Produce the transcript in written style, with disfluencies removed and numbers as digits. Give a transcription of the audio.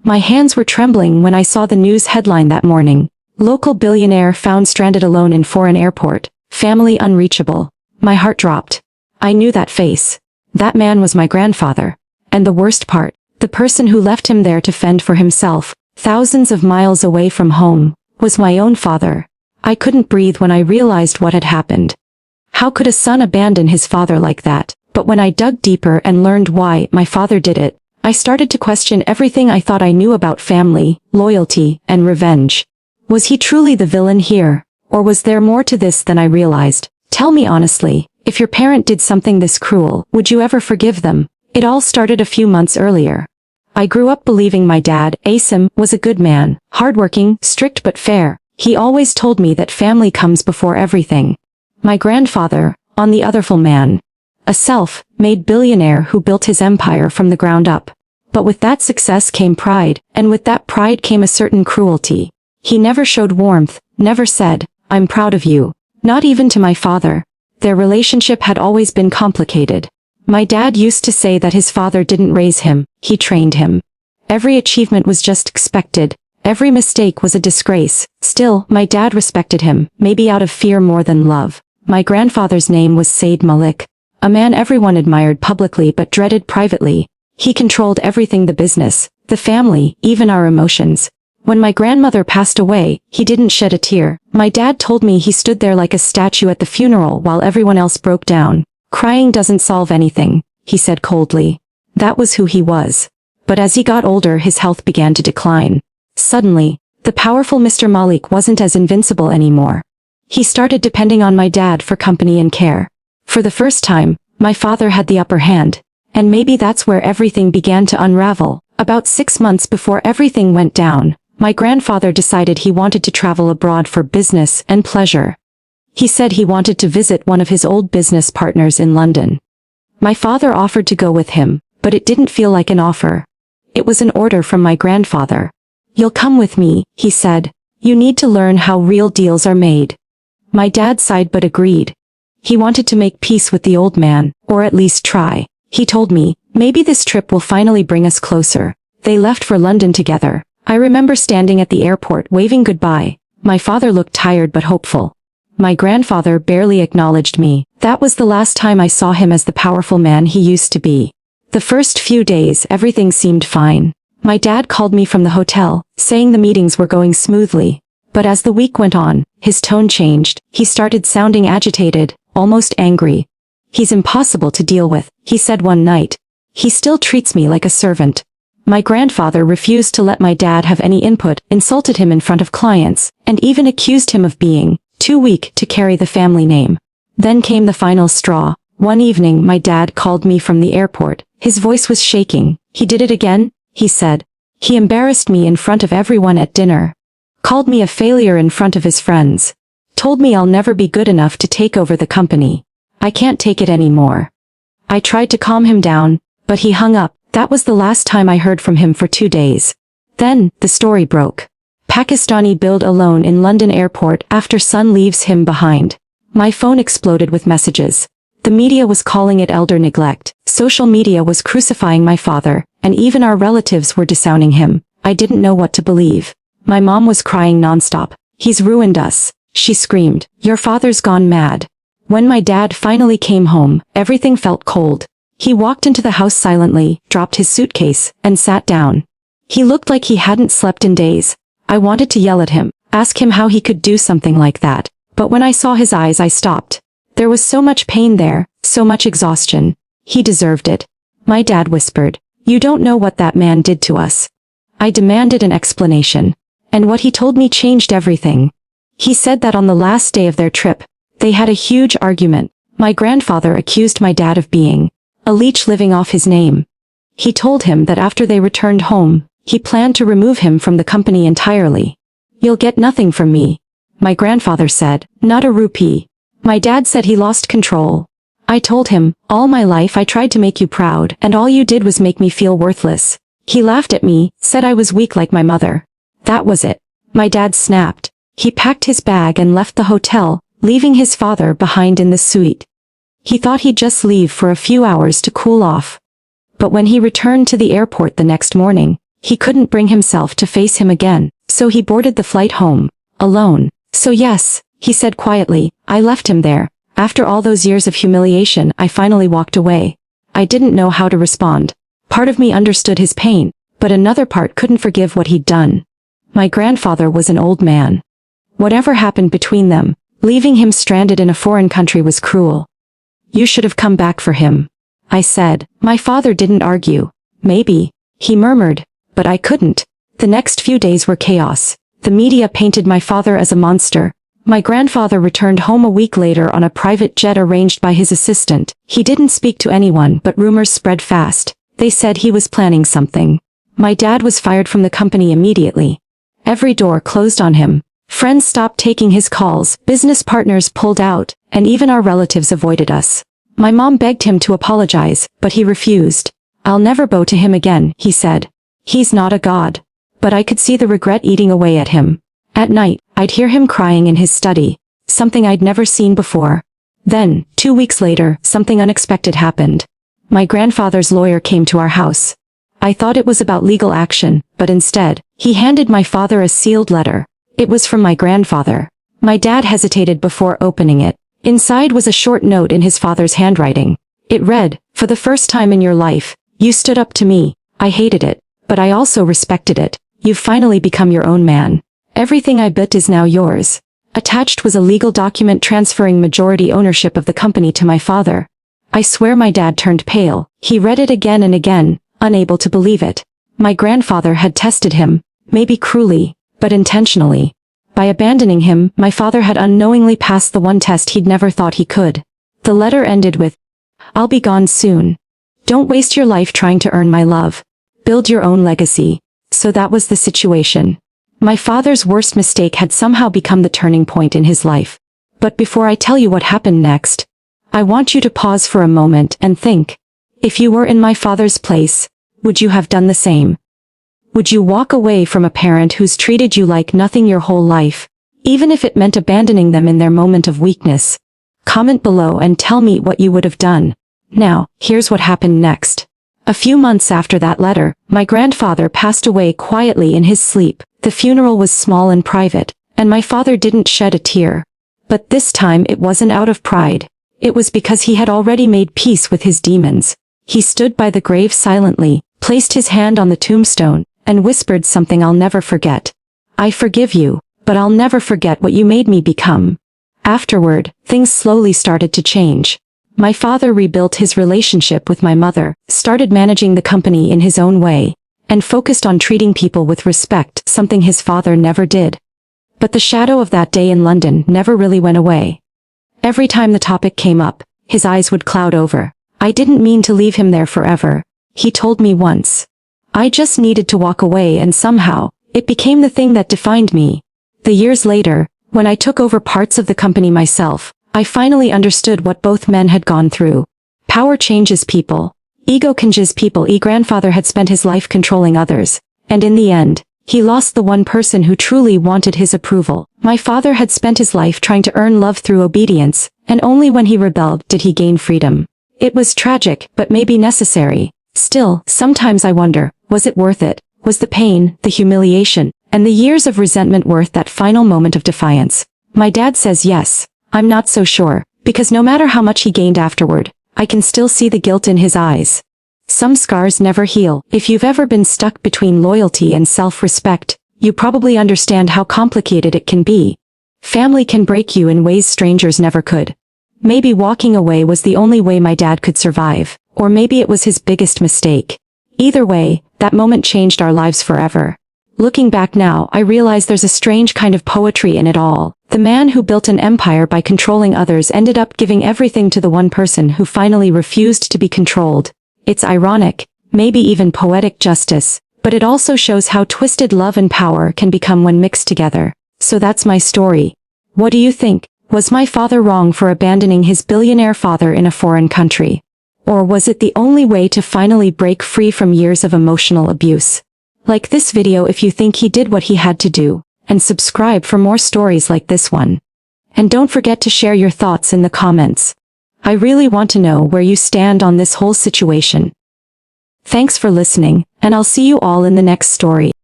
My hands were trembling when I saw the news headline that morning. Local billionaire found stranded alone in foreign airport. Family unreachable. My heart dropped. I knew that face. That man was my grandfather. And the worst part, the person who left him there to fend for himself, thousands of miles away from home, was my own father. I couldn't breathe when I realized what had happened. How could a son abandon his father like that? But when I dug deeper and learned why my father did it, I started to question everything I thought I knew about family, loyalty, and revenge. Was he truly the villain here? Or was there more to this than I realized? Tell me honestly, if your parent did something this cruel, would you ever forgive them? It all started a few months earlier. I grew up believing my dad, Asim, was a good man, hardworking, strict but fair. He always told me that family comes before everything. My grandfather, on the other, man. A self-made billionaire who built his empire from the ground up. But with that success came pride, and with that pride came a certain cruelty. He never showed warmth, never said, "I'm proud of you." Not even to my father. Their relationship had always been complicated. My dad used to say that his father didn't raise him, he trained him. Every achievement was just expected. Every mistake was a disgrace. Still, my dad respected him, maybe out of fear more than love. My grandfather's name was Said Malik. A man everyone admired publicly but dreaded privately. He controlled everything: the business, the family, even our emotions. When my grandmother passed away, he didn't shed a tear. My dad told me he stood there like a statue at the funeral while everyone else broke down. "Crying doesn't solve anything," he said coldly. That was who he was. But as he got older, his health began to decline. Suddenly, the powerful Mr. Malik wasn't as invincible anymore. He started depending on my dad for company and care. For the first time, my father had the upper hand. And maybe that's where everything began to unravel. About 6 months before everything went down, my grandfather decided he wanted to travel abroad for business and pleasure. He said he wanted to visit one of his old business partners in London. My father offered to go with him, but it didn't feel like an offer. It was an order from my grandfather. "You'll come with me," he said. "You need to learn how real deals are made." My dad sighed but agreed. He wanted to make peace with the old man, or at least try. He told me, "Maybe this trip will finally bring us closer." They left for London together. I remember standing at the airport waving goodbye. My father looked tired but hopeful. My grandfather barely acknowledged me. That was the last time I saw him as the powerful man he used to be. The first few days everything seemed fine. My dad called me from the hotel, saying the meetings were going smoothly. But as the week went on, his tone changed. He started sounding agitated, almost angry. "He's impossible to deal with," he said one night. "He still treats me like a servant." My grandfather refused to let my dad have any input, insulted him in front of clients, and even accused him of being too weak to carry the family name. Then came the final straw. One evening my dad called me from the airport. His voice was shaking. "He did it again," he said. "He embarrassed me in front of everyone at dinner. Called me a failure in front of his friends. Told me I'll never be good enough to take over the company. I can't take it anymore." I tried to calm him down, but he hung up. That was the last time I heard from him for 2 days. Then, the story broke. Pakistani billed alone in London airport after son leaves him behind. My phone exploded with messages. The media was calling it elder neglect. Social media was crucifying my father, and even our relatives were disowning him. I didn't know what to believe. My mom was crying nonstop. "He's ruined us," she screamed. "Your father's gone mad." When my dad finally came home, everything felt cold. He walked into the house silently, dropped his suitcase, and sat down. He looked like he hadn't slept in days. I wanted to yell at him, ask him how he could do something like that. But when I saw his eyes, I stopped. There was so much pain there, so much exhaustion. He deserved it. My dad whispered, "You don't know what that man did to us." I demanded an explanation. And what he told me changed everything. He said that on the last day of their trip, they had a huge argument. My grandfather accused my dad of being a leech living off his name. He told him that after they returned home, he planned to remove him from the company entirely. "You'll get nothing from me," my grandfather said, "not a rupee." My dad said he lost control. I told him, "All my life I tried to make you proud, and all you did was make me feel worthless." He laughed at me, said I was weak like my mother. That was it. My dad snapped. He packed his bag and left the hotel, leaving his father behind in the suite. He thought he'd just leave for a few hours to cool off. But when he returned to the airport the next morning, He couldn't bring himself to face him again, so he boarded the flight home, alone. So yes, he said quietly, I left him there. After all those years of humiliation, I finally walked away. I didn't know how to respond. Part of me understood his pain, but another part couldn't forgive what he'd done. My grandfather was an old man. Whatever happened between them, leaving him stranded in a foreign country was cruel. You should have come back for him, I said. My father didn't argue. Maybe, he murmured, but I couldn't. The next few days were chaos. The media painted my father as a monster. My grandfather returned home a week later on a private jet arranged by his assistant. He didn't speak to anyone, but rumors spread fast. They said he was planning something. My dad was fired from the company immediately. Every door closed on him. Friends stopped taking his calls, business partners pulled out, and even our relatives avoided us. My mom begged him to apologize, but he refused. I'll never bow to him again, he said. He's not a god. But I could see the regret eating away at him. At night, I'd hear him crying in his study, something I'd never seen before. Then, 2 weeks later, something unexpected happened. My grandfather's lawyer came to our house. I thought it was about legal action, but instead, he handed my father a sealed letter. It was from my grandfather. My dad hesitated before opening it. Inside was a short note in his father's handwriting. It read, for the first time in your life, you stood up to me. I hated it, but I also respected it. You've finally become your own man. Everything I built is now yours. Attached was a legal document transferring majority ownership of the company to my father. I swear my dad turned pale. He read it again and again, unable to believe it. My grandfather had tested him, maybe cruelly, but intentionally. By abandoning him, my father had unknowingly passed the one test he'd never thought he could. The letter ended with, I'll be gone soon. Don't waste your life trying to earn my love. Build your own legacy. So that was the situation. My father's worst mistake had somehow become the turning point in his life. But before I tell you what happened next, I want you to pause for a moment and think. If you were in my father's place, would you have done the same? Would you walk away from a parent who's treated you like nothing your whole life, even if it meant abandoning them in their moment of weakness? Comment below and tell me what you would have done. Now, here's what happened next. A few months after that letter, my grandfather passed away quietly in his sleep. The funeral was small and private, and my father didn't shed a tear. But this time it wasn't out of pride. It was because he had already made peace with his demons. He stood by the grave silently, placed his hand on the tombstone, and whispered something I'll never forget. I forgive you, but I'll never forget what you made me become. Afterward, things slowly started to change. My father rebuilt his relationship with my mother, started managing the company in his own way, and focused on treating people with respect, something his father never did. But the shadow of that day in London never really went away. Every time the topic came up, his eyes would cloud over. I didn't mean to leave him there forever, he told me once. I just needed to walk away, and somehow, it became the thing that defined me. The years later, when I took over parts of the company myself, I finally understood what both men had gone through. Power changes people. Ego changes people. Grandfather had spent his life controlling others, and in the end, he lost the one person who truly wanted his approval. My father had spent his life trying to earn love through obedience, and only when he rebelled did he gain freedom. It was tragic, but maybe necessary. Still, sometimes I wonder, was it worth it? Was the pain, the humiliation, and the years of resentment worth that final moment of defiance? My dad says yes. I'm not so sure, because no matter how much he gained afterward, I can still see the guilt in his eyes. Some scars never heal. If you've ever been stuck between loyalty and self-respect, you probably understand how complicated it can be. Family can break you in ways strangers never could. Maybe walking away was the only way my dad could survive, or maybe it was his biggest mistake. Either way, that moment changed our lives forever. Looking back now, I realize there's a strange kind of poetry in it all. The man who built an empire by controlling others ended up giving everything to the one person who finally refused to be controlled. It's ironic, maybe even poetic justice, but it also shows how twisted love and power can become when mixed together. So that's my story. What do you think? Was my father wrong for abandoning his billionaire father in a foreign country? Or was it the only way to finally break free from years of emotional abuse? Like this video if you think he did what he had to do, and subscribe for more stories like this one. And don't forget to share your thoughts in the comments. I really want to know where you stand on this whole situation. Thanks for listening, and I'll see you all in the next story.